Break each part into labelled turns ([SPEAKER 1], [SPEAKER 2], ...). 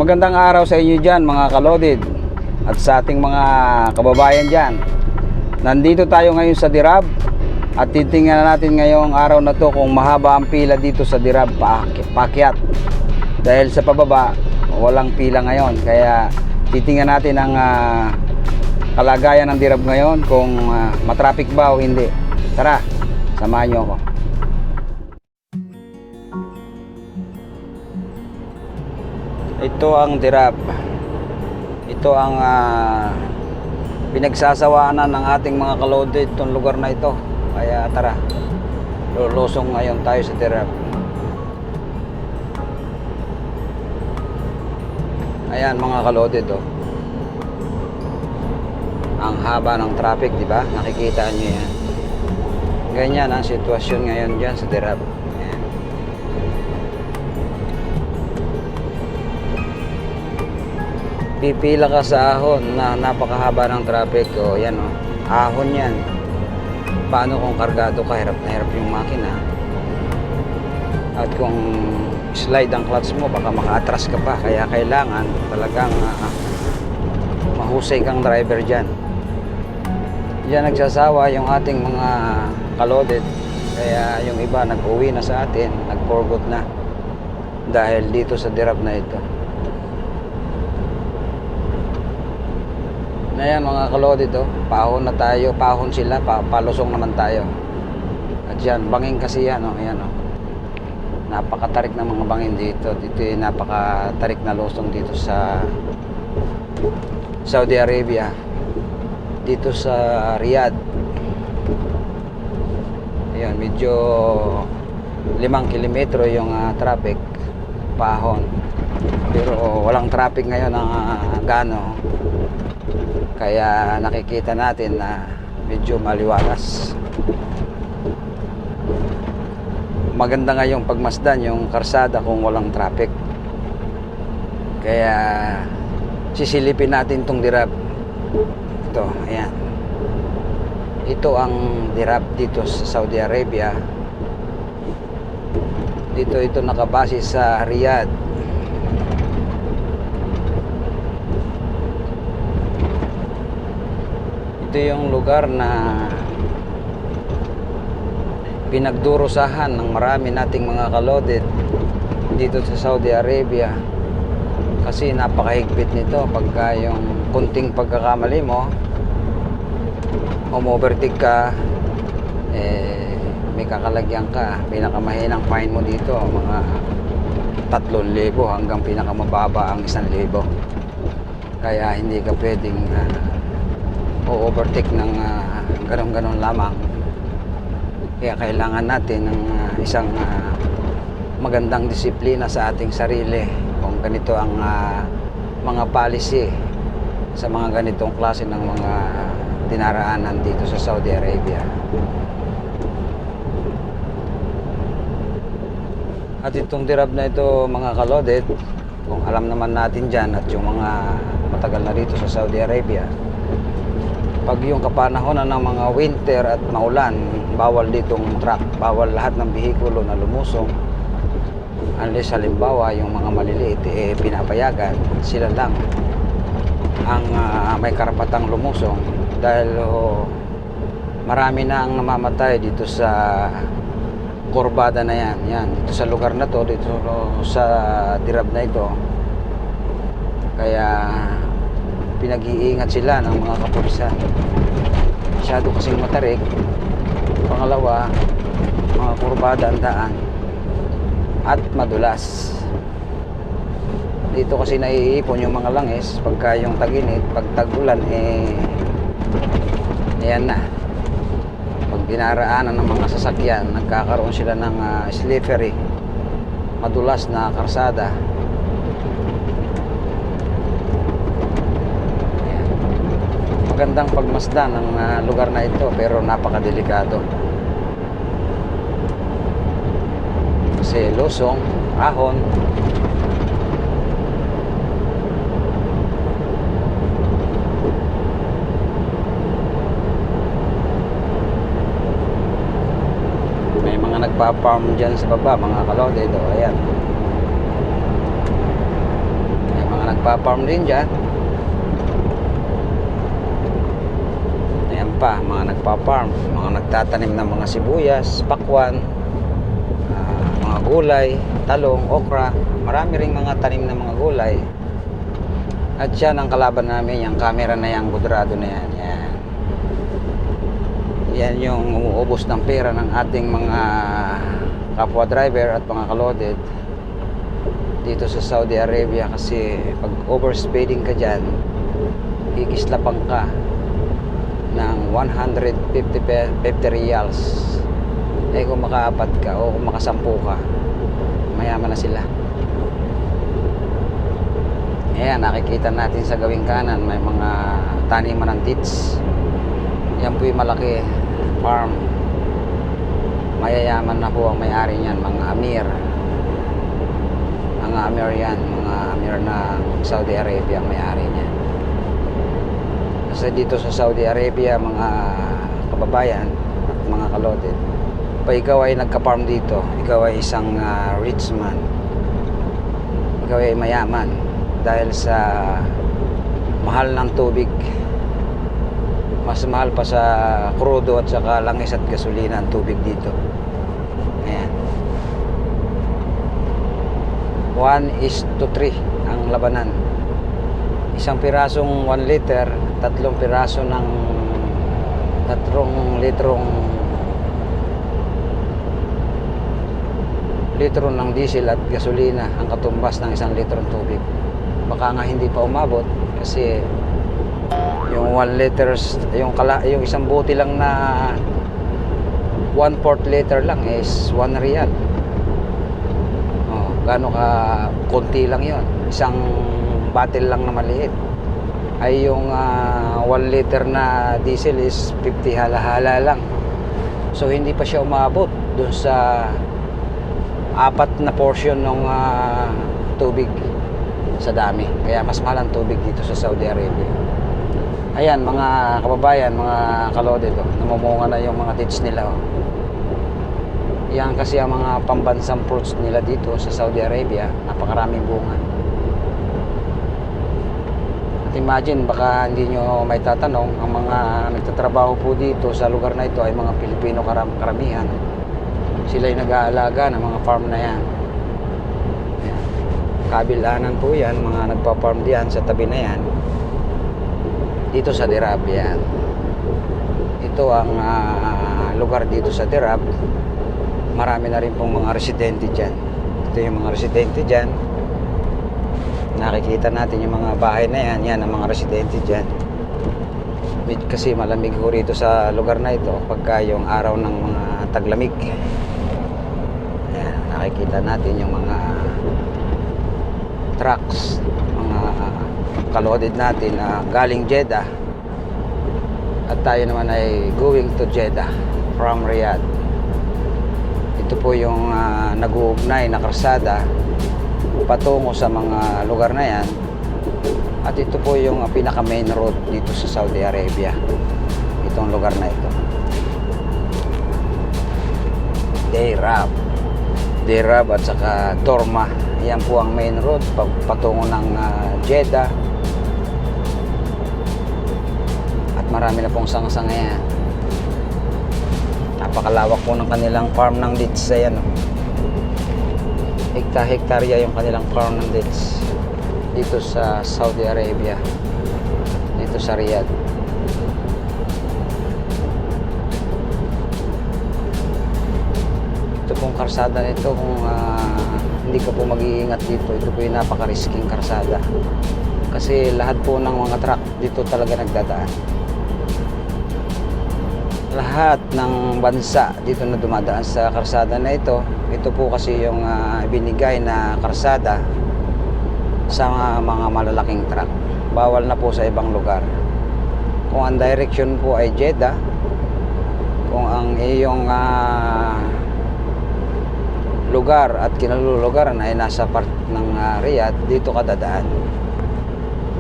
[SPEAKER 1] Magandang araw sa inyo dyan mga kalodid at sa ating mga kababayan dyan. Nandito tayo ngayon sa Dirab at titingnan natin ngayong araw na to kung mahaba ang pila dito sa Dirab paakyat. Dahil sa pababa walang pila ngayon, kaya titingnan natin ang kalagayan ng Dirab ngayon kung matraffic ba o hindi. Tara, samahan nyo ako. Ito ang Dirab. Ito ang pinagsasawaanan ng ating mga kalodid itong lugar na ito. Kaya tara, lulusong ngayon tayo sa Dirab. Ayan mga kalodid, oh. Ang haba ng traffic, di ba? Nakikita nyo yan. Ganyan ang sitwasyon ngayon dyan sa Dirab. Pipila ka sa ahon na napakahaba ng traffic. O yan, o, ahon yan. Paano kung kargado ka, hirap na hirap yung makina. At kung slide ang clutch mo, baka maka-atras ka pa. Kaya kailangan talagang mahusay kang driver dyan. Diyan nagsasawa yung ating mga kalodid. Kaya yung iba nag-uwi na sa atin, nag-forgot na dahil dito sa Dirab na ito. Ayan mga kalodid, oh. Pahon na tayo, pahon sila, palusong naman tayo. At yan, bangin kasi yan, oh. Ayan, oh. Napakatarik ng mga bangin dito. Dito yung napakatarik na lusong dito sa Saudi Arabia. Dito sa Riyadh. Ayan, medyo 5 kilometro yung traffic, pahon. Pero walang traffic ngayon ng gano. Kaya nakikita natin na medyo maliwalas. Maganda nga yung pagmasdan yung karsada kung walang traffic. Kaya sisilipin natin tong Dirab. Ito, ayan. Ito ang Dirab dito sa Saudi Arabia. Ito nakabase sa Riyadh. Ito yung lugar na pinagdurusahan ng marami nating mga kalodid dito sa Saudi Arabia, kasi napakahigpit nito. Pagka yung kunting pagkakamali mo, overtake ka, may kakalagyan ka. Pinakamahinang fine mo dito mga 3,000 hanggang pinakamababa ang 1,000. Kaya hindi ka pwedeng overtake ng ganon-ganon lamang. Kaya kailangan natin ng isang magandang disiplina sa ating sarili kung ganito ang mga policy sa mga ganitong klase ng mga dinaraanan dito sa Saudi Arabia. At itong Dirab na ito mga kalodid, kung alam naman natin dyan at yung mga matagal na rito sa Saudi Arabia, pag yung kapanahonan ng mga winter at maulan, bawal ditong truck, bawal lahat ng bihikulo na lumusong. Unless halimbawa yung mga maliliit pinapayagan, sila lang ang may karapatang lumusong. Dahil marami na ang namamatay dito sa kurbada na yan. Yan, dito sa lugar na to, dito sa Dirab na ito. Kaya pinag-iingat sila ng mga kapulisan. Masyado kasing matarik. Pangalawa, mga kurbada ang daan at madulas. Dito kasi naiipon yung mga langis pagka yung tag-init, pag tag-ulan ayan na. Pag dinaraanan ng mga sasakyan, nagkakaroon sila ng slippery, madulas na karsada. Magandang pagmasdan ng lugar na ito, pero napakadelikado. Kasi lusong, ahon. May mga nagpa-farm dyan sa baba, mga kalodid. Ayan. May mga nagpa-farm din dyan. Ayan pa, mga nagpa-farm, mga nagtatanim ng mga sibuyas, pakwan, mga gulay, talong, okra. Marami ring mga tanim ng mga gulay. At yan ang kalaban namin, yung camera na yan, Gudrado na yan. Yan yung umuubos ng pera ng ating mga kapwa driver at mga kaloded dito sa Saudi Arabia, kasi pag overspeeding ka dyan, ikislapang ka ng 150 riyals. Eh kung makaapat ka o kung makasampu ka, mayaman na sila. Ayan, nakikita natin sa gawing kanan may mga taniman ng dates. Yan po yung malaki farm. Mayayaman na po ang may-ari niyan, mga amir. Mga amir yan, mga amir ng Saudi Arabia ang may-ari niyan. Kasi dito sa Saudi Arabia, mga kababayan at mga kaloded, pa ikaw ay nagka-farm dito, ikaw ay isang rich man, ikaw ay mayaman dahil sa mahal ng tubig. Mas mahal pa sa krudo at saka langis at gasolina ang tubig dito. Ayan, 1:3 ang labanan. Isang pirasong 1 liter, 3 piraso ng 3 litro ng diesel at gasolina ang katumbas ng 1 litrong tubig. Baka nga hindi pa umabot, kasi yung 1 liters, yung isang bote lang na 1/4 liter lang is 1 riyal. Gaano ka konti lang yon. Isang bottle lang na maliit ay yung 1 liter na diesel is 50 halahala lang. So hindi pa siya umabot dun sa 4 na portion ng tubig sa dami. Kaya mas mahal ang tubig dito sa Saudi Arabia. Ayan mga kababayan, mga kaloded, namumunga na yung mga dates nila. Yan kasi ang mga pambansang fruits nila dito sa Saudi Arabia. Napakaraming bunga. At imagine, baka hindi nyo may tatanong, ang mga nagtatrabaho po dito sa lugar na ito ay mga Pilipino karamihan. Sila yung nag-aalaga ng mga farm na yan. Ayan. Kabilanan po yan, mga nagpa-farm diyan sa tabi na yan. Dito sa Dirab yan. Ito ang lugar dito sa Dirab. Marami na rin pong mga residente dyan. Ito yung mga residente dyan. Nakikita natin yung mga bahay na yan. Yan ang mga residente dyan. Kasi malamig ho rito sa lugar na ito pagka yung araw ng mga taglamig. Ayan, nakikita natin yung mga trucks, mga kaloded natin na galing Jeddah. At tayo naman ay going to Jeddah from Riyadh. Ito po yung nag-uugnay na karsada patungo sa mga lugar na yan. At ito po yung pinaka main road dito sa Saudi Arabia, itong lugar na ito. Dirab at saka Torma. Yan po ang main road patungo ng Jeddah. At marami na pong sanga-sanga yan. Napakalawak po ng kanilang farm ng dates. Ayan, hektarya yung kanilang farm ng dates dito sa Saudi Arabia, dito sa Riyadh. Ito pong karsada nito, kung hindi ka po mag-iingat dito, ito po yung napaka-risking karsada, kasi lahat po ng mga truck dito talaga nagdadaan. Lahat ng bansa dito na dumadaan sa karsada na ito. Ito po kasi yung binigay na karsada sa mga malalaking truck. Bawal na po sa ibang lugar. Kung ang direction po ay Jeddah, kung ang iyong lugar at kinalulugaran ay nasa part ng Riyadh, dito ka dadaan.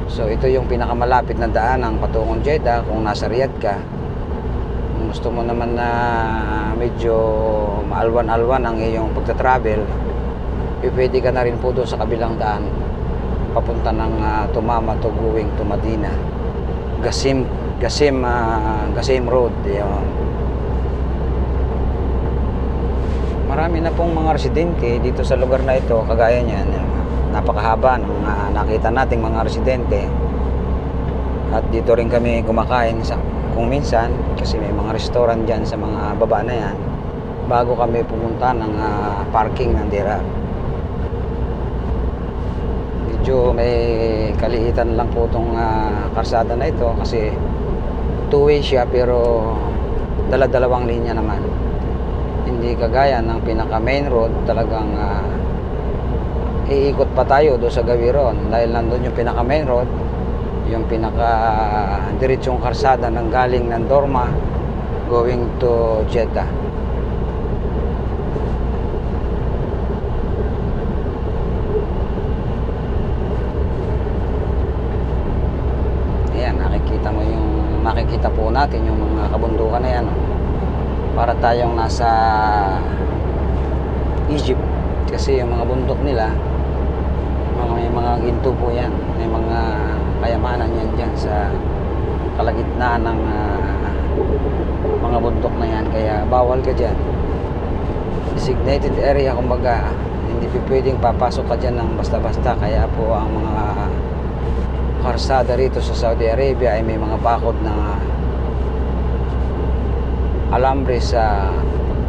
[SPEAKER 1] So ito yung pinakamalapit na daan ng patungong Jeddah kung nasa Riyadh ka. Kung gusto mo naman na medyo maalwan-alwan ang iyong pagta-travel, pwede ka na rin po doon sa kabilang daan papunta ng Tumama to going to Medina. Gasim Road. Yun. Marami na pong mga residente dito sa lugar na ito, kagaya niyan. Napakahaba ng nakita nating mga residente. At dito rin kami kumakain kung minsan, kasi may mga restaurant dyan sa mga baba na yan, bago kami pumunta ng parking ng Dirab. Medyo may kaliitan lang po itong karsada na ito kasi two-way siya, pero dala-dalawang linya naman. Hindi kagaya ng pinaka main road, talagang iikot pa tayo doon sa Gawiron dahil nandun yung pinaka main road, yung pinaka diretsong karsada ng galing ng Dorma going to Jeddah. Ayan, nakikita po natin yung mga kabundukan na yan, oh. Para tayong nasa Egypt kasi yung mga bundok nila, may mga ginto po yan, may mga kayamanan yan dyan sa kalagitnaan ng mga bundok na yan, kaya bawal ka dyan. Designated area, kumbaga hindi pwedeng papasok ka dyan ng basta-basta. Kaya po ang mga karsada rito sa Saudi Arabia ay may mga bakod na alambre sa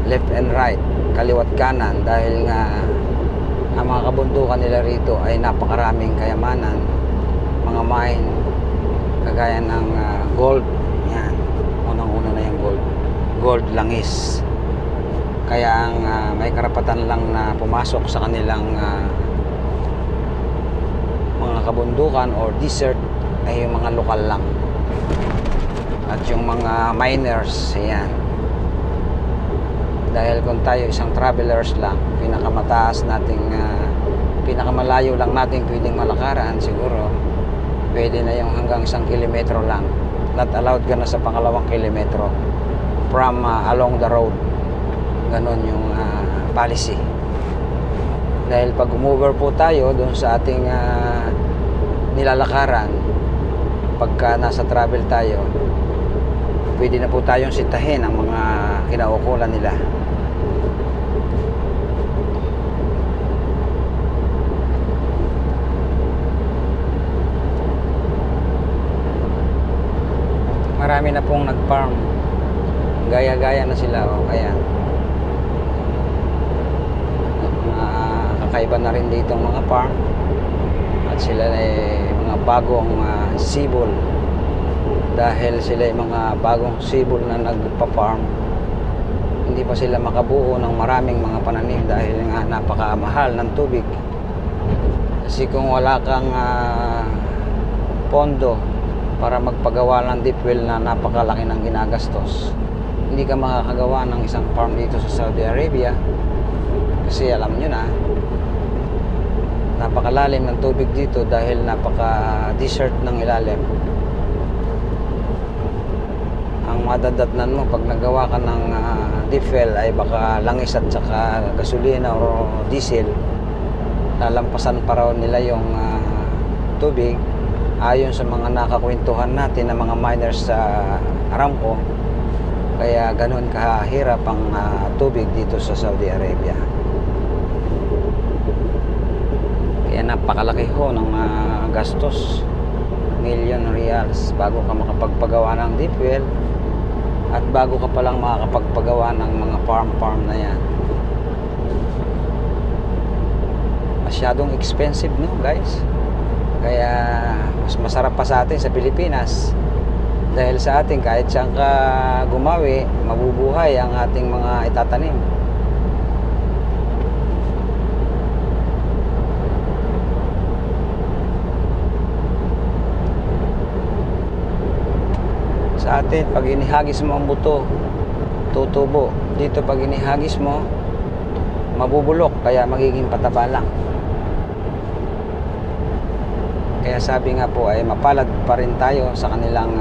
[SPEAKER 1] left and right, kaliwat kanan, dahil nga ang mga kabundukan nila rito ay napakaraming kayamanan, mga mine kagaya ng gold. Yan, unang-una na yung gold langis, kaya ang may karapatan lang na pumasok sa kanilang mga kabundukan or desert ay yung mga lokal lang at yung mga miners. Yan, dahil kung tayo isang travelers lang, pinakamataas nating pinakamalayo lang natin pwedeng malakaran, siguro pwede na yung hanggang 1 kilometro lang. Not allowed ka na sa pangalawang kilometro from along the road. Ganon yung policy. Dahil pag umover po tayo doon sa ating nilalakaran, pagka nasa travel tayo, pwede na po tayong sitahin ang mga kinaukulan nila. Marami na pong nag-farm, gaya-gaya na sila, o kaya kakaiba na rin dito ang mga farm, at sila ay mga bagong sibol, dahil sila ay mga bagong sibol na nagpa-farm. Hindi pa sila makabuo ng maraming mga pananim dahil nga napakamahal ng tubig. Kasi kung wala kang pondo para magpagawa ng deep well na napakalaki ng ginagastos, hindi ka makakagawa ng isang farm dito sa Saudi Arabia. Kasi alam nyo na, napakalalim ng tubig dito dahil napaka-desert ng ilalim. Ang madadatnan mo pag nagawa ka ng deep well ay baka langis at saka gasolina o diesel. Lalampasan pa raw nila yung tubig, ayon sa mga nakakwentuhan natin ng mga miners sa Aramco. Kaya ganun kahirap ang tubig dito sa Saudi Arabia. Kaya napakalaki ho ng gastos, million reals bago ka makapagpagawa ng deep well, at bago ka palang makakapagpagawa ng mga farm na yan. Masyadong expensive, no guys? Kaya mas masarap pa sa atin sa Pilipinas, dahil sa atin kahit saan ka gumawi, mabubuhay ang ating mga itatanim. Sa atin, pag inihagis mo ang buto, tutubo. Dito pag inihagis mo, mabubulok, kaya magiging pataba lang. Kaya sabi nga po ay mapalad pa rin tayo sa kanilang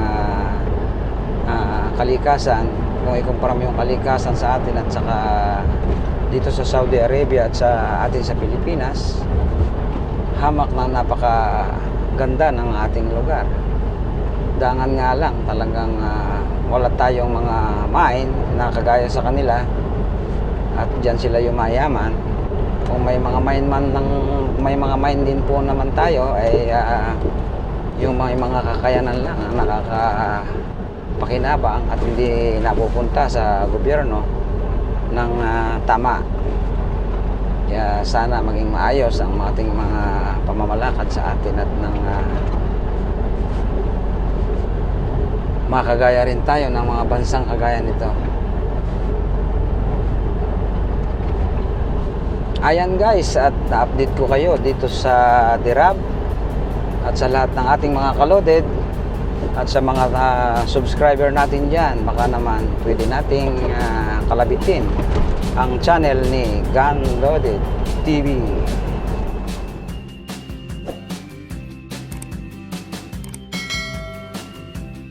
[SPEAKER 1] kalikasan. Kung ikumpara mo yung kalikasan sa atin at saka dito sa Saudi Arabia at sa atin sa Pilipinas, hamak na napakaganda ng ating lugar. Dangan nga lang, talagang wala tayong mga mine na kagaya sa kanila at diyan sila yumayaman. Kung may mga may mga mine din po naman tayo ay yung mga kakayanan lang ang nakakapakinabang at hindi napupunta sa gobyerno ng tama. Kaya sana maging maayos ang ating mga pamamalakad sa atin at ng makagaya rin tayo ng mga bansang kagaya nito. Ayan guys, at na-update ko kayo dito sa Dirab at sa lahat ng ating mga kaloded at sa mga subscriber natin dyan. Baka naman pwede nating kalabitin ang channel ni Gun Loaded TV.